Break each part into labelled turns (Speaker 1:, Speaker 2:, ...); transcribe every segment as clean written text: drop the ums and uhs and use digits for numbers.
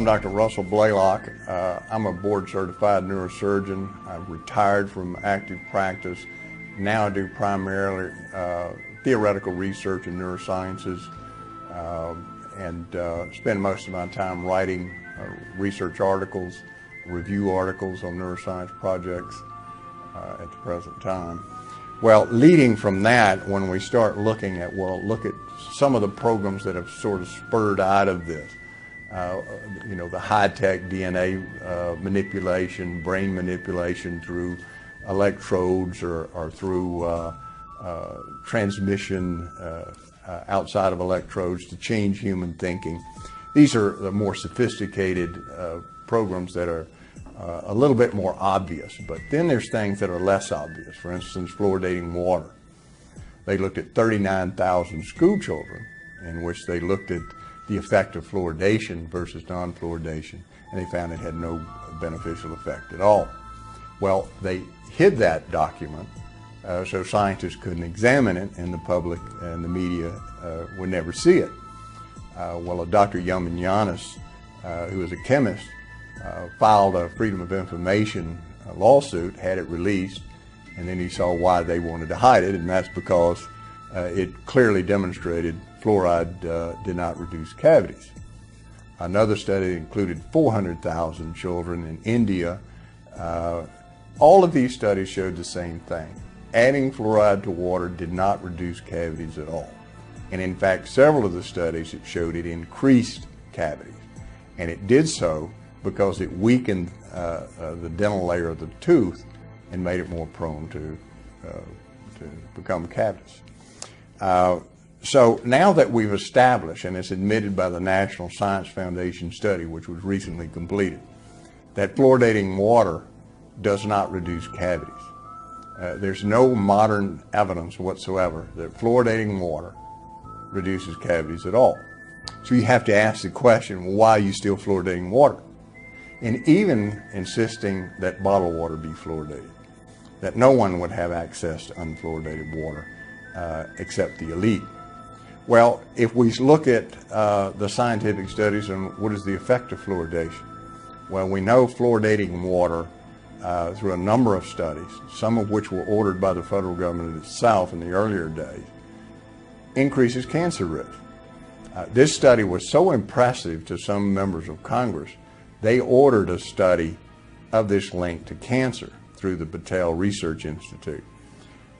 Speaker 1: I'm Dr. Russell Blaylock. I'm a board-certified neurosurgeon. I've retired from active practice. Now I do primarily theoretical research in neurosciences and spend most of my time writing research articles, review articles on neuroscience projects at the present time. Well, leading from that, when we start looking at, look at some of the programs that have sort of spurred out of this. You know, the high-tech DNA manipulation, brain manipulation through electrodes or through transmission outside of electrodes to change human thinking. These are the more sophisticated programs that are a little bit more obvious, but then there's things that are less obvious. For instance, fluoridating water. They looked at 39,000 school children in which they looked at the effect of fluoridation versus non-fluoridation, and they found it had no beneficial effect at all. Well, they hid that document so scientists couldn't examine it, and the public and the media would never see it. Well, Dr. Yamanyanis, who is a chemist, filed a Freedom of Information lawsuit, had it released, and then he saw why they wanted to hide it, and that's because it clearly demonstrated fluoride did not reduce cavities. Another study included 400,000 children in India. All of these studies showed the same thing. Adding fluoride to water did not reduce cavities at all. And in fact, several of the studies showed it increased cavities. And it did so because it weakened the dental layer of the tooth and made it more prone to become cavities. So now that we've established, and it's admitted by the National Science Foundation study, which was recently completed, that fluoridating water does not reduce cavities. There's no modern evidence whatsoever that fluoridating water reduces cavities at all. So you have to ask the question, well, why are you still fluoridating water? And even insisting that bottled water be fluoridated, that no one would have access to unfluoridated water except the elite. Well, if we look at the scientific studies on what is the effect of fluoridation, well, we know fluoridating water through a number of studies, some of which were ordered by the federal government itself in the earlier days, increases cancer risk. This study was so impressive to some members of Congress, they ordered a study of this link to cancer through the Patel Research Institute.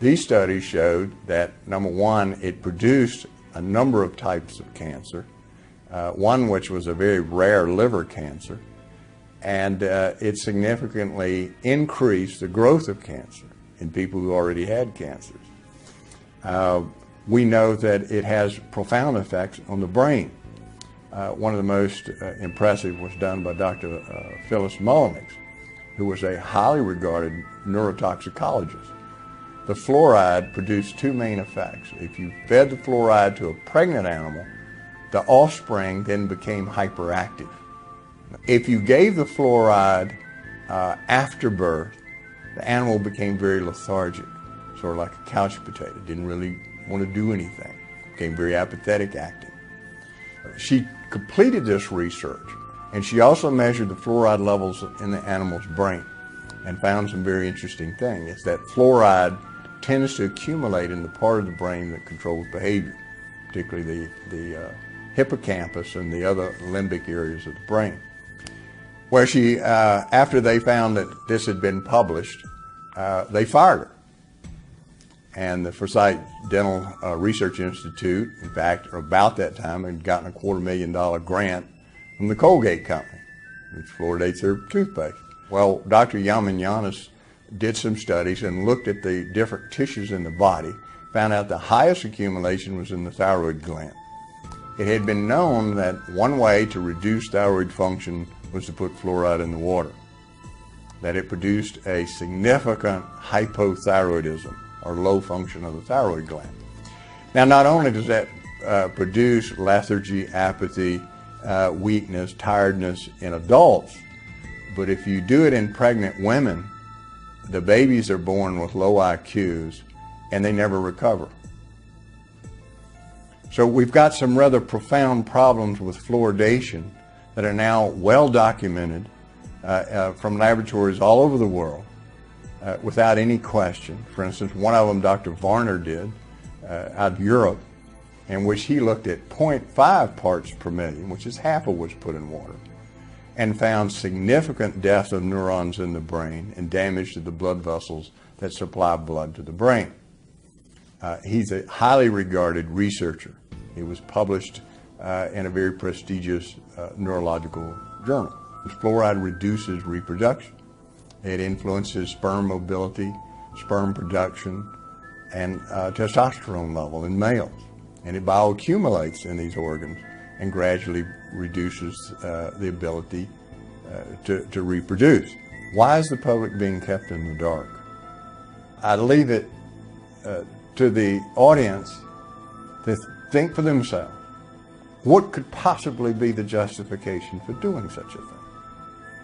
Speaker 1: These studies showed that, number one, it produced a number of types of cancer, one which was a very rare liver cancer, and it significantly increased the growth of cancer in people who already had cancers. We know that it has profound effects on the brain. One of the most impressive was done by Dr. Phyllis Mullenix, who was a highly regarded neurotoxicologist. The fluoride produced two main effects. If you fed the fluoride to a pregnant animal, the offspring then became hyperactive. If you gave the fluoride after birth, the animal became very lethargic, sort of like a couch potato, didn't really want to do anything, became very apathetic acting. She completed this research, and she also measured the fluoride levels in the animal's brain and found some very interesting things. It's that fluoride tends to accumulate in the part of the brain that controls behavior, particularly the hippocampus and the other limbic areas of the brain. Where she, after they found that this had been published, they fired her. And the Forsyth Dental Research Institute, in fact, about that time, had gotten a $250,000 grant from the Colgate Company, which fluoridates their toothpaste. Well, Dr. Yamanyanis did some studies and looked at the different tissues in the body, found out the highest accumulation was in the thyroid gland. It had been known that one way to reduce thyroid function was to put fluoride in the water, that it produced a significant hypothyroidism, or low function of the thyroid gland. Now, not only does that produce lethargy, apathy, weakness, tiredness in adults, but if you do it in pregnant women, the babies are born with low IQs and they never recover. So we've got some rather profound problems with fluoridation that are now well documented from laboratories all over the world without any question. For instance, one of them Dr. Varner did out of Europe, in which he looked at 0.5 parts per million, which is half of what's put in water, and found significant death of neurons in the brain and damage to the blood vessels that supply blood to the brain. He's a highly regarded researcher. He was published in a very prestigious neurological journal. Fluoride reduces reproduction. It influences sperm mobility, sperm production, and testosterone level in males. And it bioaccumulates in these organs and gradually reduces the ability to reproduce. Why is the public being kept in the dark? I leave it to the audience to think for themselves. What could possibly be the justification for doing such a thing?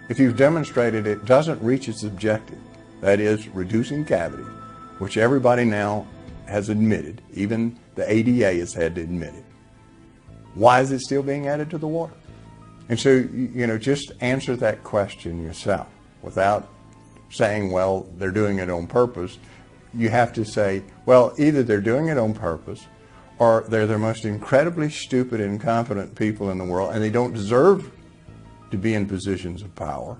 Speaker 1: If you've demonstrated it doesn't reach its objective, that is, reducing cavities, which everybody now has admitted, even the ADA has had to admit it, why is it still being added to the water? And so, just answer that question yourself without saying, well, they're doing it on purpose. You have to say, well, either they're doing it on purpose or they're the most incredibly stupid, incompetent people in the world, and they don't deserve to be in positions of power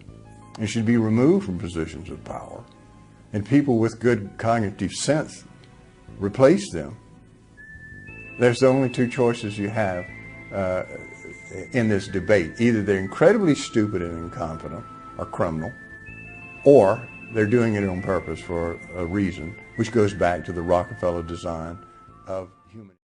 Speaker 1: and should be removed from positions of power. And people with good cognitive sense replace them. There's the only two choices you have in this debate. Either they're incredibly stupid and incompetent or criminal, or they're doing it on purpose for a reason, which goes back to the Rockefeller design of human